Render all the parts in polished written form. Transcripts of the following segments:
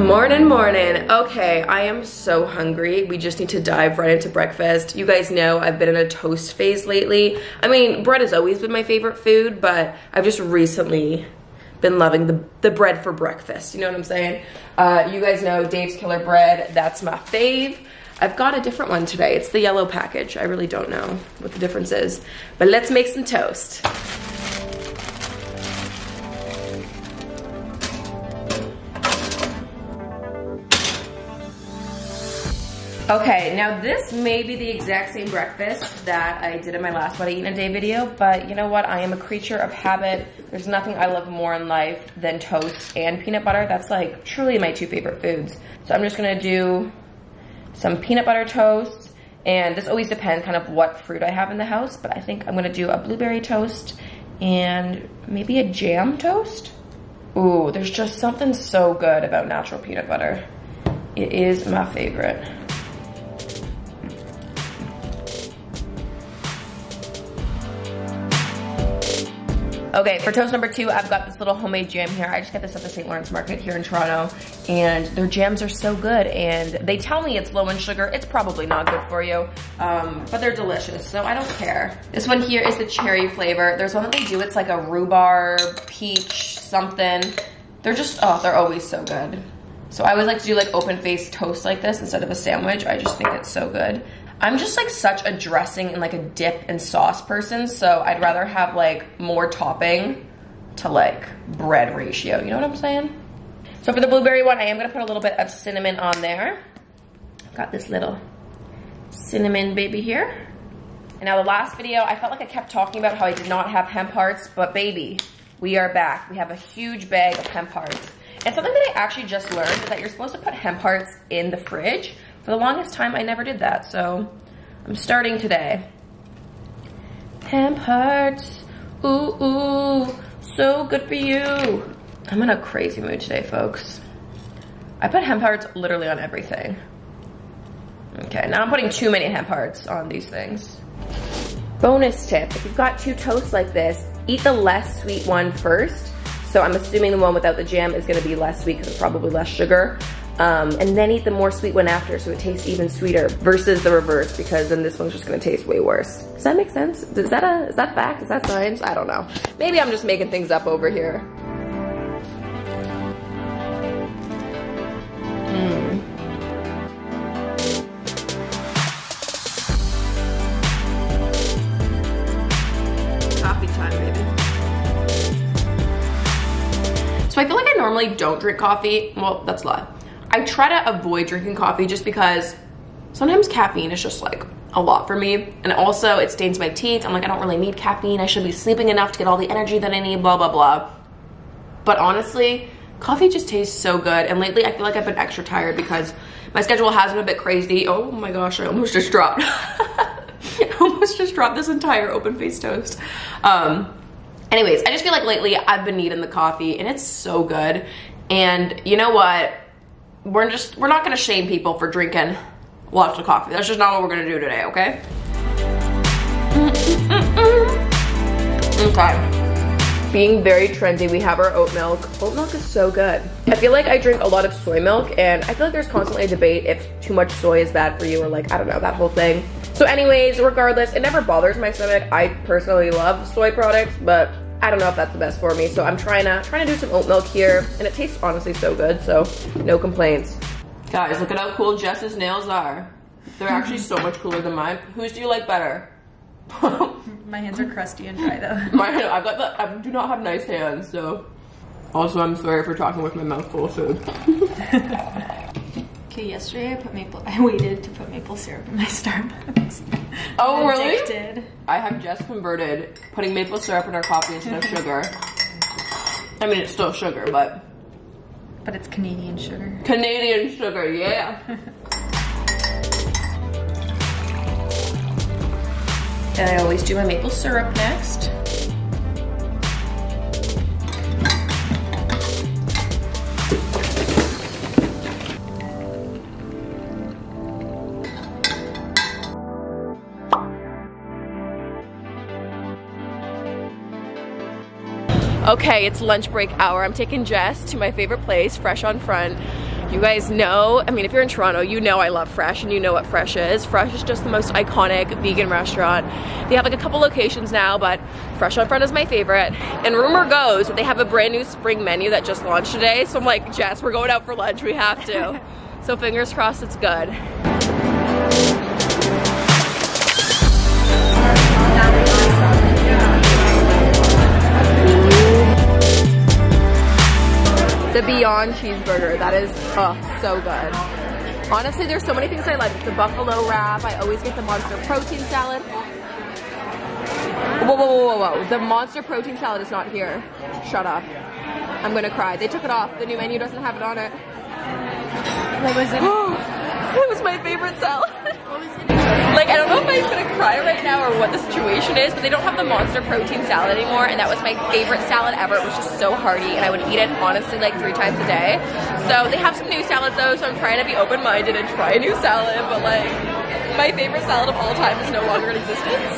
Morning. Okay, I am so hungry. We just need to dive right into breakfast. You guys know I've been in a toast phase lately. I mean, bread has always been my favorite food, but I've just recently been loving the bread for breakfast. You know what I'm saying? You guys know Dave's Killer Bread. That's my fave. I've got a different one today. It's the yellow package. I really don't know what the difference is, but let's make some toast. Okay, now this may be the exact same breakfast that I did in my last What I Eat in a Day video, but you know what? I am a creature of habit. There's nothing I love more in life than toast and peanut butter. That's like truly my two favorite foods. So I'm just gonna do some peanut butter toast, and this always depends kind of what fruit I have in the house, but I think I'm gonna do a blueberry toast and maybe a jam toast. Ooh, there's just something so good about natural peanut butter. It is my favorite. Okay, for toast number 2, I've got this little homemade jam here. I just got this at the St. Lawrence Market here in Toronto, and their jams are so good, and they tell me it's low in sugar. It's probably not good for you, but they're delicious, so I don't care. This one here is the cherry flavor. There's one that they do, it's like a rhubarb, peach, something. They're just, oh, they're always so good. So I always like to do like open-faced toast like this instead of a sandwich. I just think it's so good. I'm just like such a dressing and like a dip and sauce person, so I'd rather have like more topping to like bread ratio, you know what I'm saying? So for the blueberry one, I am gonna put a little bit of cinnamon on there. Got this little cinnamon baby here. And now the last video, I felt like I kept talking about how I did not have hemp hearts, but baby, we are back. We have a huge bag of hemp hearts. And something that I actually just learned is that you're supposed to put hemp hearts in the fridge. For the longest time, I never did that, so I'm starting today. Hemp hearts, ooh, ooh, so good for you. I'm in a crazy mood today, folks. I put hemp hearts literally on everything. Okay, now I'm putting too many hemp hearts on these things. Bonus tip, if you've got 2 toasts like this, eat the less sweet one first. So I'm assuming the one without the jam is gonna be less sweet because it's probably less sugar. And then eat the more sweet one after so it tastes even sweeter versus the reverse, because then this one's just gonna taste way worse. Does that make sense? Is that fact? Is that science? I don't know. Maybe I'm just making things up over here. Coffee time, baby. So I feel like I normally don't drink coffee. Well, that's a lie. I try to avoid drinking coffee just because sometimes caffeine is just like a lot for me. And also it stains my teeth. I'm like, I don't really need caffeine. I should be sleeping enough to get all the energy that I need, blah, blah, blah. But honestly, coffee just tastes so good. And lately I feel like I've been extra tired because my schedule has been a bit crazy. Oh my gosh, I almost just dropped. I almost just dropped this entire open-faced toast. Anyways, I just feel like lately I've been needing the coffee and it's so good. And you know what? We're not gonna shame people for drinking lots of coffee. That's just not what we're gonna do today, okay? Okay. Being very trendy, we have our oat milk. Oat milk is so good. I feel like I drink a lot of soy milk, and I feel like there's constantly a debate if too much soy is bad for you, or like, I don't know, that whole thing. So anyways, regardless, it never bothers my stomach. I personally love soy products, but I don't know if that's the best for me, so I'm trying to do some oat milk here, and it tastes honestly so good, so no complaints. Guys, look at how cool Jess's nails are. They're actually so much cooler than mine. Whose do you like better? My hands are crusty and dry though. I do not have nice hands, so. Also, I'm sorry for talking with my mouth full of food. Okay, yesterday I waited to put maple syrup in my Starbucks. Oh, really? Addicted. I have just converted putting maple syrup in our coffee instead of sugar. I mean, it's still sugar, but it's Canadian sugar. Canadian sugar, yeah. And I always do my maple syrup next. Okay, it's lunch break hour. I'm taking Jess to my favorite place, Fresh on Front. You guys know, I mean, if you're in Toronto, you know I love Fresh, and you know what Fresh is. Fresh is just the most iconic vegan restaurant. They have like a couple locations now, but Fresh on Front is my favorite. And rumor goes that they have a brand new spring menu that just launched today. So I'm like, Jess, we're going out for lunch, we have to. So fingers crossed it's good. The Beyond Cheeseburger, that is, oh, so good. Honestly, there's so many things I like. The buffalo wrap, I always get the Monster Protein Salad. Whoa, whoa, whoa, whoa, whoa. The Monster Protein Salad is not here. Shut up. I'm gonna cry. They took it off. The new menu doesn't have it on it. What was it? It was my favorite salad. Like, I don't know if I'm gonna cry right now or what the situation is, but they don't have the Monster Protein Salad anymore, and that was my favorite salad ever. It was just so hearty, and I would eat it, honestly, like 3 times a day. So they have some new salads, though, so I'm trying to be open-minded and try a new salad, but, like, my favorite salad of all time is no longer in existence.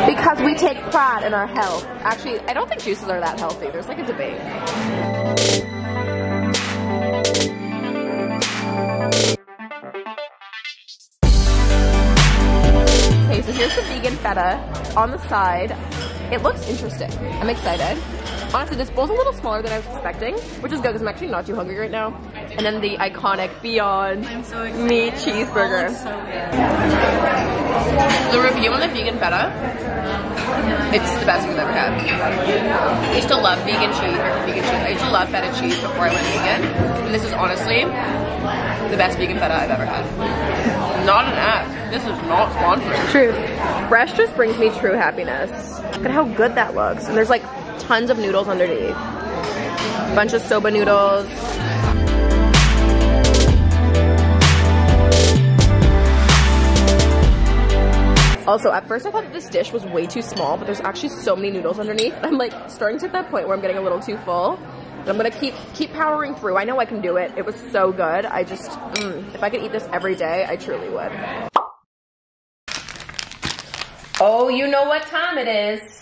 Because we take pride in our health. Actually, I don't think juices are that healthy. There's like a debate. Okay, so here's the vegan feta on the side. It looks interesting. I'm excited. Honestly, this bowl's a little smaller than I was expecting, which is good because I'm actually not too hungry right now. And then the iconic Beyond Meat Cheeseburger. So good. The review on the vegan feta, it's the best thing I've ever had. I used to love vegan cheese. I used to love feta cheese before I went vegan. And this is honestly the best vegan feta I've ever had. Not an ad. This is not sponsored. Truth. Fresh just brings me true happiness. Look at how good that looks. And there's like tons of noodles underneath. A bunch of soba noodles. Also, at first I thought that this dish was way too small, but there's actually so many noodles underneath. I'm like starting to hit that point where I'm getting a little too full. But I'm gonna keep powering through. I know I can do it. It was so good. I just, if I could eat this every day, I truly would. Oh, you know what time it is.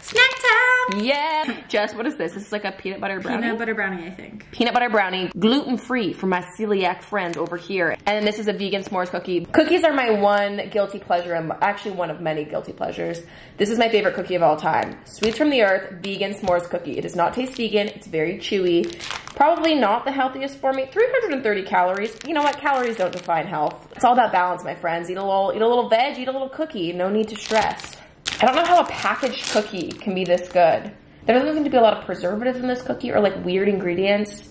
Snack time! Yeah! Jess, what is this? This is like a peanut butter brownie? Peanut butter brownie, I think. Peanut butter brownie, gluten-free for my celiac friends over here. And then this is a vegan s'mores cookie. Cookies are my one guilty pleasure, and actually one of many guilty pleasures. This is my favorite cookie of all time. Sweets from the Earth vegan s'mores cookie. It does not taste vegan. It's very chewy. Probably not the healthiest for me. 330 calories. You know what? Calories don't define health. It's all about balance, my friends. Eat a little veg, eat a little cookie. No need to stress. I don't know how a packaged cookie can be this good. There doesn't seem to be a lot of preservatives in this cookie or like weird ingredients.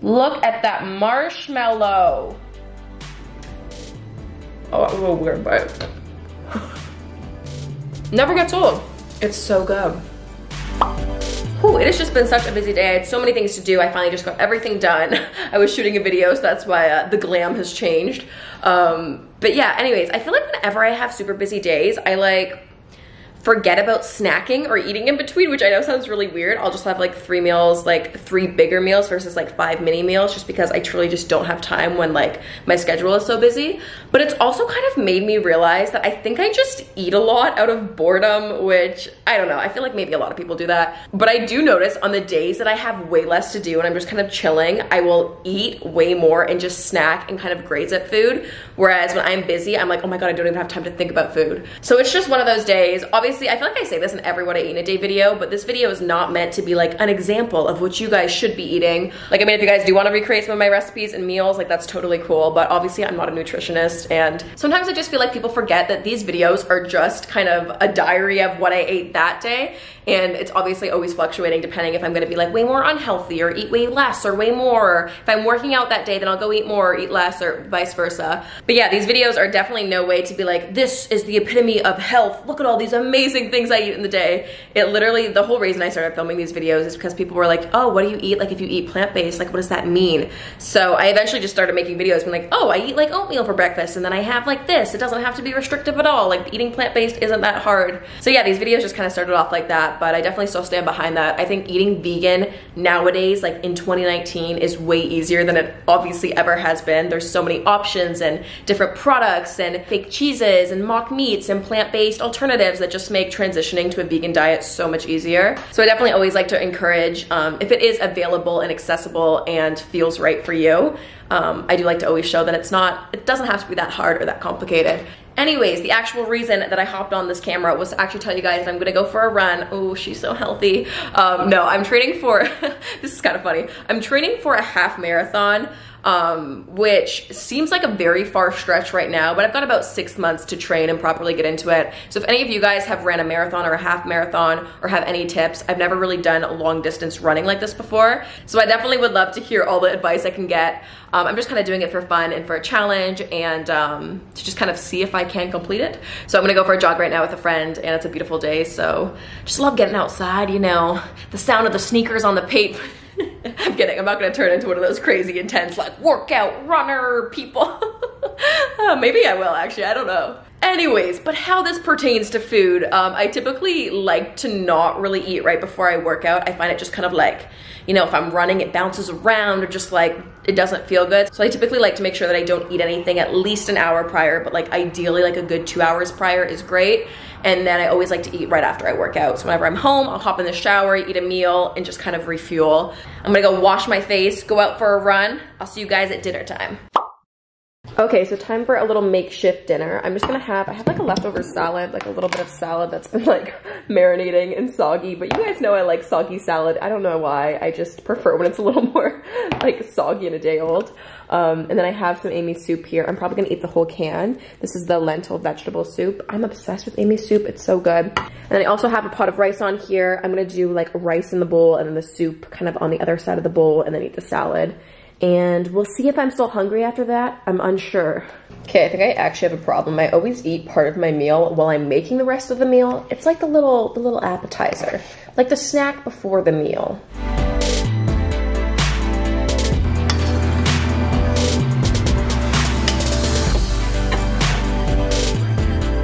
Look at that marshmallow. Oh, that was a weird bite. Never gets old. It's so good. Whew, it has just been such a busy day. I had so many things to do. I finally just got everything done. I was shooting a video, so that's why the glam has changed. But yeah, anyways, I feel like whenever I have super busy days, I like forget about snacking or eating in between, which I know sounds really weird. I'll just have like 3 meals, like 3 bigger meals versus like 5 mini meals, just because I truly just don't have time when like my schedule is so busy. But it's also kind of made me realize that I think I just eat a lot out of boredom, which I don't know. I feel like maybe a lot of people do that. But I do notice on the days that I have way less to do and I'm just kind of chilling, I will eat way more and just snack and kind of graze at food. Whereas when I'm busy, I'm like, oh my God, I don't even have time to think about food. So it's just one of those days. Obviously, I feel like I say this in every What I Eat in a Day video, but this video is not meant to be like an example of what you guys should be eating. Like, I mean, if you guys do want to recreate some of my recipes and meals, like that's totally cool, but obviously I'm not a nutritionist, and sometimes I just feel like people forget that these videos are just kind of a diary of what I ate that day, and it's obviously always fluctuating depending if I'm gonna be like way more unhealthy or eat way less or way more. If I'm working out that day, then I'll go eat more or eat less or vice versa. But yeah, these videos are definitely no way to be like, this is the epitome of health. Look at all these amazing amazing things I eat in the day. It literally, the whole reason I started filming these videos is because people were like, oh, what do you eat? Like if you eat plant-based, like what does that mean? So I eventually just started making videos being like, oh, I eat like oatmeal for breakfast and then I have like this. It doesn't have to be restrictive at all. Like eating plant-based isn't that hard. So yeah, these videos just kind of started off like that, but I definitely still stand behind that. I think eating vegan nowadays, like in 2019, is way easier than it obviously ever has been. There's so many options and different products and fake cheeses and mock meats and plant-based alternatives that just make transitioning to a vegan diet so much easier. So I definitely always like to encourage, if it is available and accessible and feels right for you, I do like to always show that it doesn't have to be that hard or that complicated. Anyways, the actual reason that I hopped on this camera was to actually tell you guys that I'm gonna go for a run. Oh, she's so healthy. No, I'm training for, this is kind of funny. I'm training for a half marathon, which seems like a very far stretch right now, but I've got about 6 months to train and properly get into it. So if any of you guys have ran a marathon or a half marathon or have any tips, I've never really done long distance running like this before. So I definitely would love to hear all the advice I can get. I'm just kind of doing it for fun and for a challenge and to just kind of see if I can complete it. So I'm gonna go for a jog right now with a friend and it's a beautiful day. So just love getting outside, you know, the sound of the sneakers on the pavement. I'm kidding, I'm not gonna turn into one of those crazy intense like workout runner people. Maybe I will actually, I don't know. Anyways, but how this pertains to food, I typically like to not really eat right before I work out. I find it just kind of like, you know, if I'm running, it bounces around or just like, it doesn't feel good. So I typically like to make sure that I don't eat anything at least an hour prior, but like ideally like a good 2 hours prior is great. And then I always like to eat right after I work out. So whenever I'm home, I'll hop in the shower, eat a meal, and just kind of refuel. I'm gonna go wash my face, go out for a run. I'll see you guys at dinner time. Okay, so time for a little makeshift dinner. I'm just gonna I have like a leftover salad, like a little bit of salad that's been like marinating and soggy, but you guys know I like soggy salad. I don't know why, I just prefer when it's a little more like soggy and a day old. And then I have some Amy's soup here. I'm probably gonna eat the whole can. This is the lentil vegetable soup. I'm obsessed with Amy's soup, it's so good. And then I also have a pot of rice on here. I'm gonna do like rice in the bowl and then the soup kind of on the other side of the bowl and then eat the salad. And we'll see if I'm still hungry after that. I'm unsure. Okay, I think I actually have a problem. I always eat part of my meal while I'm making the rest of the meal. It's like the little appetizer, like the snack before the meal.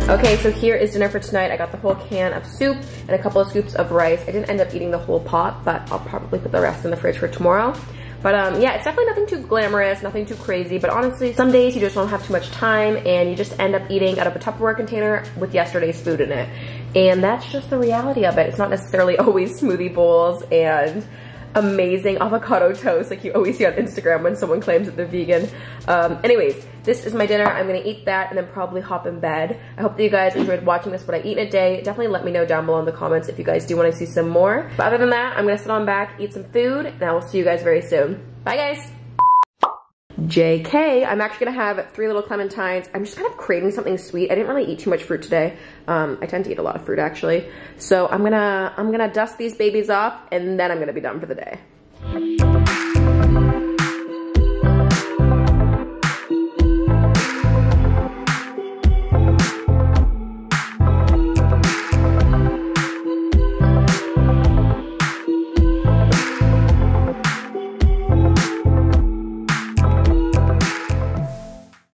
Okay, so here is dinner for tonight. I got the whole can of soup and a couple of scoops of rice. I didn't end up eating the whole pot, but I'll probably put the rest in the fridge for tomorrow. But yeah, it's definitely nothing too glamorous, nothing too crazy, but honestly, some days you just don't have too much time and you just end up eating out of a Tupperware container with yesterday's food in it. And that's just the reality of it. It's not necessarily always smoothie bowls and amazing avocado toast like you always see on Instagram when someone claims that they're vegan. Anyways, this is my dinner. I'm gonna eat that and then probably hop in bed. I hope that you guys enjoyed watching this, what I eat in a day. Definitely let me know down below in the comments if you guys do want to see some more. But other than that, I'm gonna sit on back, eat some food, and I will see you guys very soon. Bye guys! JK, I'm actually gonna have 3 little clementines. I'm just kind of craving something sweet. I didn't really eat too much fruit today. I tend to eat a lot of fruit actually. So I'm gonna dust these babies off and then I'm gonna be done for the day.